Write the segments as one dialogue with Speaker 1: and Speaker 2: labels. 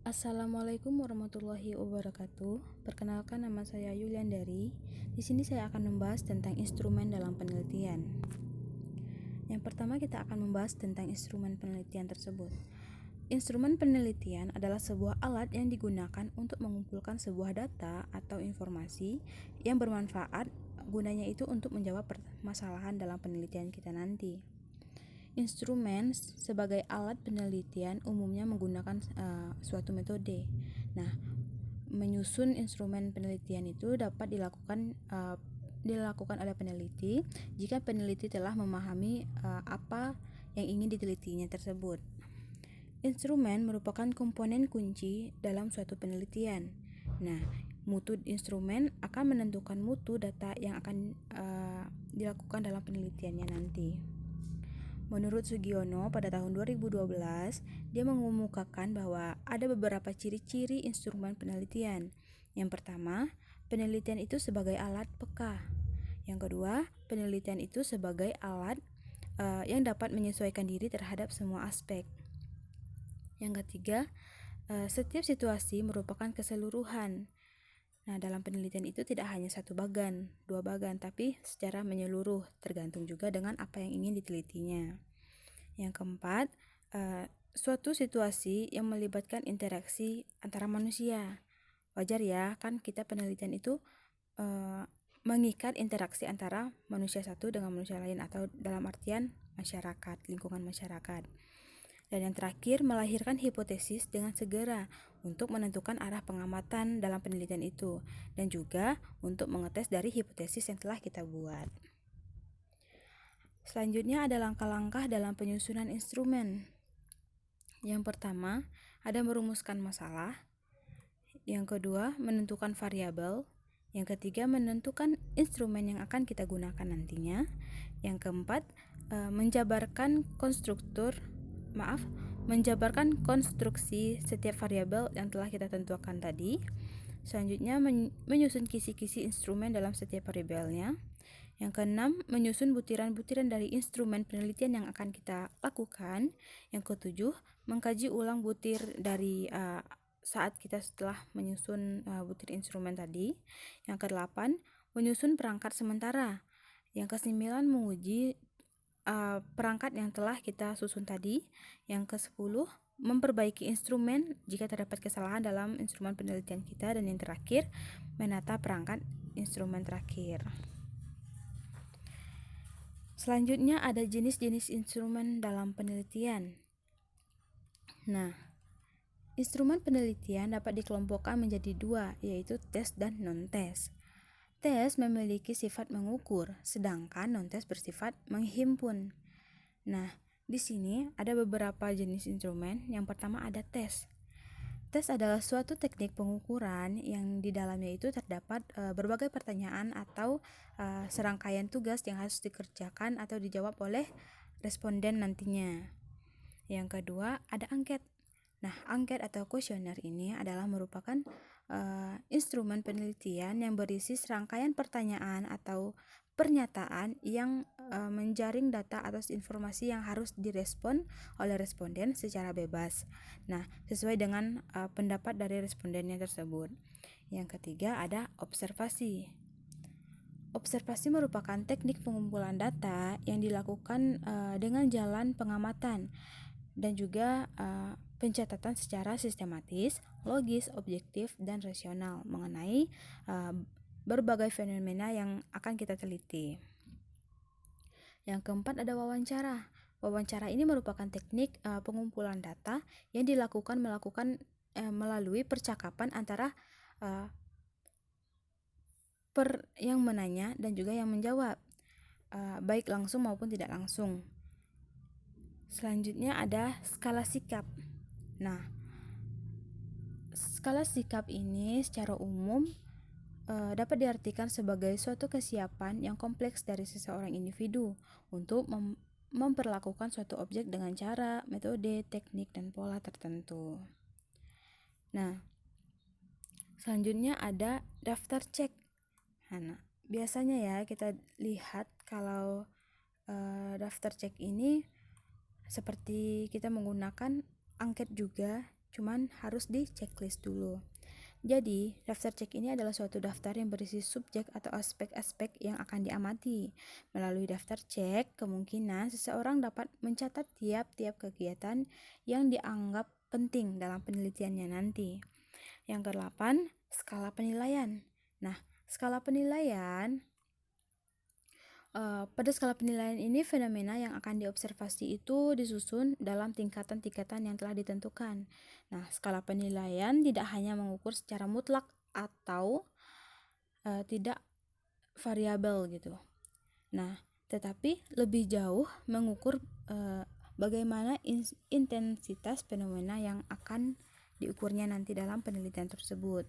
Speaker 1: Assalamualaikum warahmatullahi wabarakatuh. Perkenalkan, nama saya Yuliandari. Di sini saya akan membahas tentang instrumen dalam penelitian. Yang pertama, kita akan membahas tentang instrumen penelitian tersebut. Instrumen penelitian adalah sebuah alat yang digunakan untuk mengumpulkan sebuah data atau informasi yang bermanfaat. Gunanya itu untuk menjawab permasalahan dalam penelitian kita nanti. Instrumen sebagai alat penelitian umumnya menggunakan suatu metode. Nah, menyusun instrumen penelitian itu dapat dilakukan oleh peneliti jika peneliti telah memahami apa yang ingin ditelitinya tersebut. Instrumen merupakan komponen kunci dalam suatu penelitian. Nah, mutu instrumen akan menentukan mutu data yang akan dilakukan dalam penelitiannya nanti. Menurut Sugiono pada tahun 2012, dia mengemukakan bahwa ada beberapa ciri-ciri instrumen penelitian. Yang pertama, penelitian itu sebagai alat peka. Yang kedua, penelitian itu sebagai alat yang dapat menyesuaikan diri terhadap semua aspek. Yang ketiga, setiap situasi merupakan keseluruhan. Nah, dalam penelitian itu tidak hanya satu bagan, dua bagan, tapi secara menyeluruh, tergantung juga dengan apa yang ingin ditelitinya. Yang keempat, suatu situasi yang melibatkan interaksi antara manusia. Wajar ya, kan kita penelitian itu mengikat interaksi antara manusia satu dengan manusia lain, atau dalam artian masyarakat, lingkungan masyarakat. Dan yang terakhir, melahirkan hipotesis dengan segera untuk menentukan arah pengamatan dalam penelitian itu, dan juga untuk mengetes dari hipotesis yang telah kita buat. Selanjutnya ada langkah-langkah dalam penyusunan instrumen. Yang pertama, ada merumuskan masalah. Yang kedua, menentukan variabel. Yang ketiga, menentukan instrumen yang akan kita gunakan nantinya. Yang keempat, menjabarkan konstruksi setiap variabel yang telah kita tentukan tadi. Selanjutnya, menyusun kisi-kisi instrumen dalam setiap variabelnya. Yang keenam, menyusun butiran-butiran dari instrumen penelitian yang akan kita lakukan. Yang ketujuh, mengkaji ulang butir dari saat kita setelah menyusun butir instrumen tadi. Yang kedelapan, menyusun perangkat sementara. Yang kesembilan, menguji perangkat yang telah kita susun tadi. Yang kesepuluh, memperbaiki instrumen jika terdapat kesalahan dalam instrumen penelitian kita. Dan yang terakhir, menata perangkat instrumen terakhir. Selanjutnya ada jenis-jenis instrumen dalam penelitian. Nah, instrumen penelitian dapat dikelompokkan menjadi dua, yaitu tes dan non-tes. Tes memiliki sifat mengukur, sedangkan non-tes bersifat menghimpun. Nah, di sini ada beberapa jenis instrumen. Yang pertama ada tes. Tes adalah suatu teknik pengukuran yang di dalamnya itu terdapat berbagai pertanyaan atau serangkaian tugas yang harus dikerjakan atau dijawab oleh responden nantinya. Yang kedua ada angket. Nah, angket atau kuesioner ini adalah merupakan instrumen penelitian yang berisi serangkaian pertanyaan atau pernyataan yang menjaring data atau informasi yang harus direspon oleh responden secara bebas. Nah, sesuai dengan pendapat dari respondennya tersebut. Yang ketiga ada observasi. Observasi merupakan teknik pengumpulan data yang dilakukan dengan jalan pengamatan dan juga pencatatan secara sistematis, logis, objektif, dan rasional mengenai berbagai fenomena yang akan kita teliti. Yang keempat ada wawancara. Wawancara ini merupakan teknik pengumpulan data yang dilakukan melalui percakapan antara yang menanya dan juga yang menjawab, baik langsung maupun tidak langsung. Selanjutnya ada skala sikap. Nah, skala sikap ini secara umum dapat diartikan sebagai suatu kesiapan yang kompleks dari seseorang individu untuk memperlakukan suatu objek dengan cara, metode, teknik, dan pola tertentu. Nah, selanjutnya ada daftar cek. Nah, biasanya ya kita lihat kalau daftar cek ini seperti kita menggunakan angket juga, cuman harus di checklist dulu. Jadi, daftar cek ini adalah suatu daftar yang berisi subjek atau aspek-aspek yang akan diamati. Melalui daftar cek, kemungkinan seseorang dapat mencatat tiap-tiap kegiatan yang dianggap penting dalam penelitiannya nanti. Yang ke-8, skala penilaian. Nah, skala penilaian pada skala penilaian ini, fenomena yang akan diobservasi itu disusun dalam tingkatan-tingkatan yang telah ditentukan. Nah, skala penilaian tidak hanya mengukur secara mutlak atau tidak variabel gitu. Nah, tetapi lebih jauh mengukur bagaimana intensitas fenomena yang akan diukurnya nanti dalam penelitian tersebut.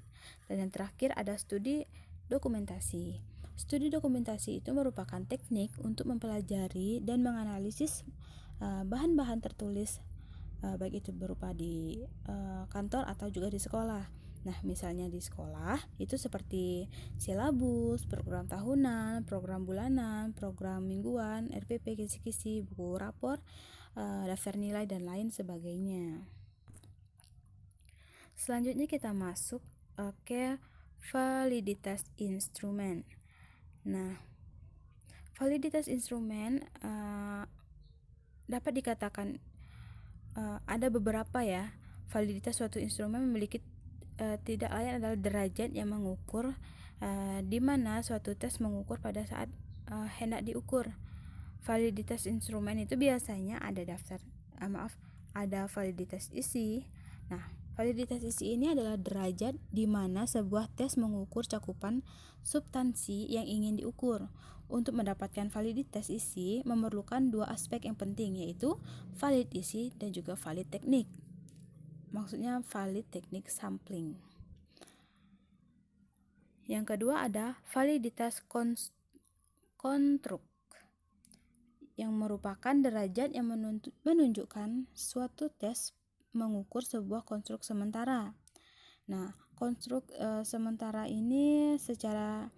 Speaker 1: Dan yang terakhir ada studi dokumentasi. Studi dokumentasi itu merupakan teknik untuk mempelajari dan menganalisis bahan-bahan tertulis, baik itu berupa di kantor atau juga di sekolah. Nah, misalnya di sekolah itu seperti silabus, program tahunan, program bulanan, program mingguan, RPP, kisi-kisi, buku rapor, daftar nilai, dan lain sebagainya. Selanjutnya kita masuk ke validitas instrumen. Nah, validitas instrumen dapat dikatakan ada beberapa ya. Validitas suatu instrumen memiliki tidak lain adalah derajat yang mengukur di mana suatu tes mengukur pada saat hendak diukur. Validitas instrumen itu biasanya ada ada validitas isi. Nah, validitas isi ini adalah derajat di mana sebuah tes mengukur cakupan substansi yang ingin diukur. Untuk mendapatkan validitas isi memerlukan dua aspek yang penting, yaitu valid isi dan juga valid teknik. Maksudnya valid teknik sampling. Yang kedua ada validitas konstruk, yang merupakan derajat yang menunjukkan suatu tes mengukur sebuah konstruk sementara. Nah, konstruk sementara ini secara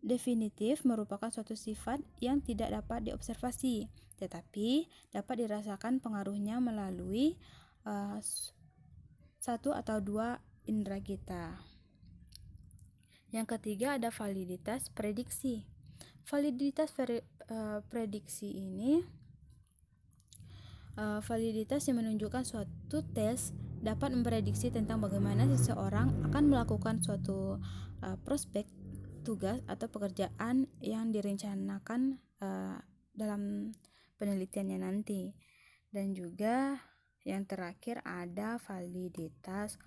Speaker 1: definitif merupakan suatu sifat yang tidak dapat diobservasi, tetapi dapat dirasakan pengaruhnya melalui satu atau dua indera kita. Yang ketiga ada validitas prediksi. Validitas prediksi ini validitas yang menunjukkan suatu tes dapat memprediksi tentang bagaimana seseorang akan melakukan suatu prospek tugas atau pekerjaan yang direncanakan dalam penelitiannya nanti. Dan juga yang terakhir ada validitas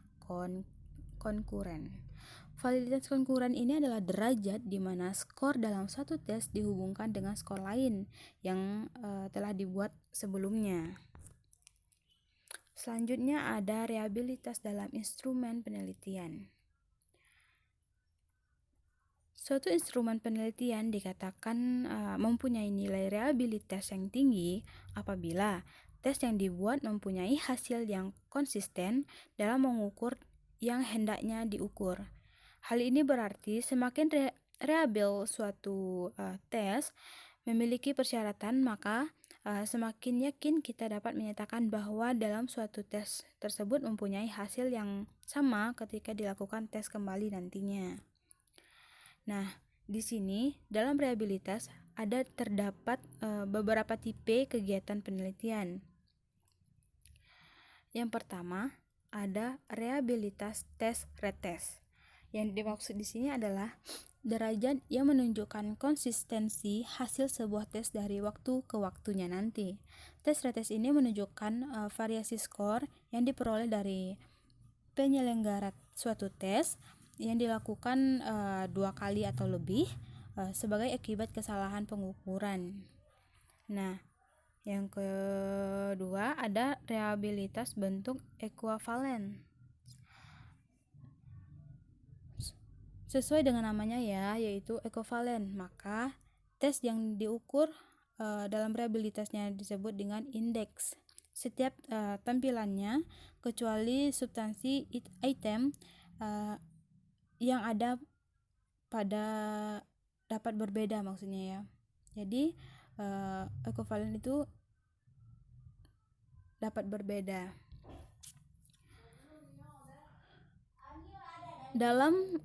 Speaker 1: konkuren. Validitas konkuren ini adalah derajat di mana skor dalam satu tes dihubungkan dengan skor lain yang telah dibuat sebelumnya. Selanjutnya ada reliabilitas dalam instrumen penelitian. Suatu instrumen penelitian dikatakan mempunyai nilai reliabilitas yang tinggi apabila tes yang dibuat mempunyai hasil yang konsisten dalam mengukur yang hendaknya diukur. Hal ini berarti semakin reliabel suatu tes memiliki persyaratan, maka semakin yakin kita dapat menyatakan bahwa dalam suatu tes tersebut mempunyai hasil yang sama ketika dilakukan tes kembali nantinya. Nah, di sini dalam reliabilitas terdapat beberapa tipe kegiatan penelitian. Yang pertama ada reliabilitas tes retest. Yang dimaksud di sini adalah derajat yang menunjukkan konsistensi hasil sebuah tes dari waktu ke waktunya nanti. Tes retest ini menunjukkan variasi skor yang diperoleh dari penyelenggara suatu tes yang dilakukan 2 kali atau lebih sebagai akibat kesalahan pengukuran. Nah, yang kedua ada reliabilitas bentuk ekuivalen. Sesuai dengan namanya ya, yaitu ekuivalen, maka tes yang diukur dalam reliabilitasnya disebut dengan indeks. Setiap tampilannya kecuali substansi item yang ada pada dapat berbeda maksudnya ya. Jadi ekuivalen itu dapat berbeda. Dalam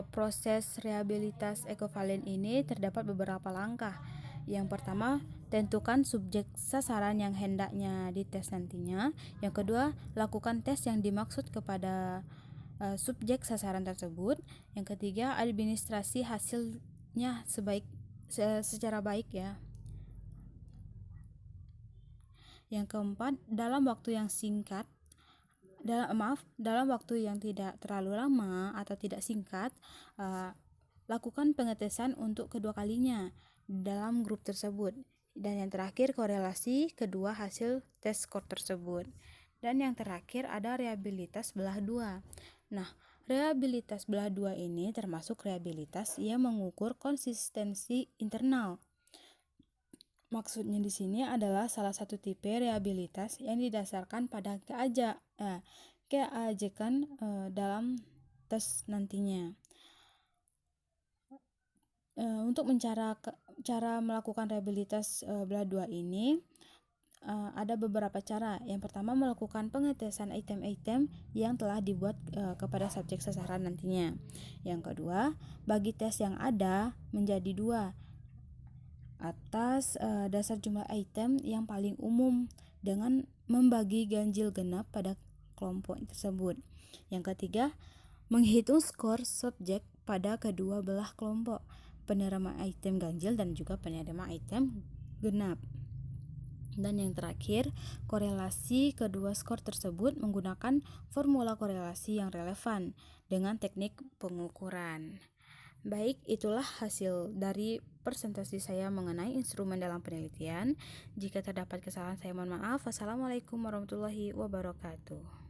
Speaker 1: proses rehabilitas ekivalen ini terdapat beberapa langkah. Yang pertama, tentukan subjek sasaran yang hendaknya dites nantinya. Yang kedua, lakukan tes yang dimaksud kepada subjek sasaran tersebut. Yang ketiga, administrasi hasilnya secara baik ya. Yang keempat, dalam waktu yang singkat, dalam waktu yang tidak terlalu lama atau tidak singkat, lakukan pengetesan untuk kedua kalinya dalam grup tersebut. Dan yang terakhir, korelasi kedua hasil tes skor tersebut. Dan yang terakhir ada rehabilitas belah dua. Nah, rehabilitas belah dua ini termasuk rehabilitas yang mengukur konsistensi internal. Maksudnya di sini adalah salah satu tipe rehabilitas yang didasarkan pada keajekan dalam tes nantinya. Untuk cara melakukan rehabilitas belah dua ini ada beberapa cara. Yang pertama, melakukan pengetesan item-item yang telah dibuat kepada subjek sasaran nantinya. Yang kedua, bagi tes yang ada menjadi dua atas dasar jumlah item yang paling umum dengan membagi ganjil genap pada kelompok tersebut. Yang ketiga, menghitung skor subjek pada kedua belah kelompok, penerima item ganjil dan juga penerima item genap. Dan yang terakhir, korelasi kedua skor tersebut menggunakan formula korelasi yang relevan dengan teknik pengukuran. Baik, itulah hasil dari presentasi saya mengenai instrumen dalam penelitian. Jika terdapat kesalahan, saya mohon maaf. Wassalamualaikum warahmatullahi wabarakatuh.